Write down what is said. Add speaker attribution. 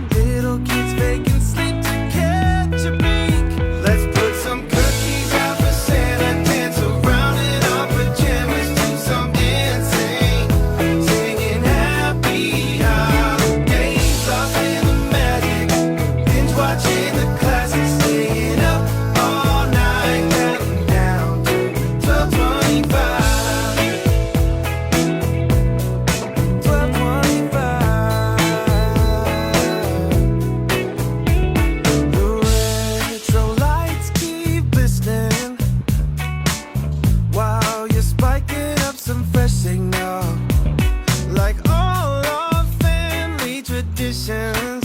Speaker 1: like little kids faking sleep to catch a peek. Let's put some cookies out for Santa, dance around in our pajamas to some insane, singing happy holidays, lost in the magic, binge watching the classics, staying up all night, counting down to 12:25. 12:25. The retro lights keep glistening while you're spiking up some fresh signal, like all our family traditions.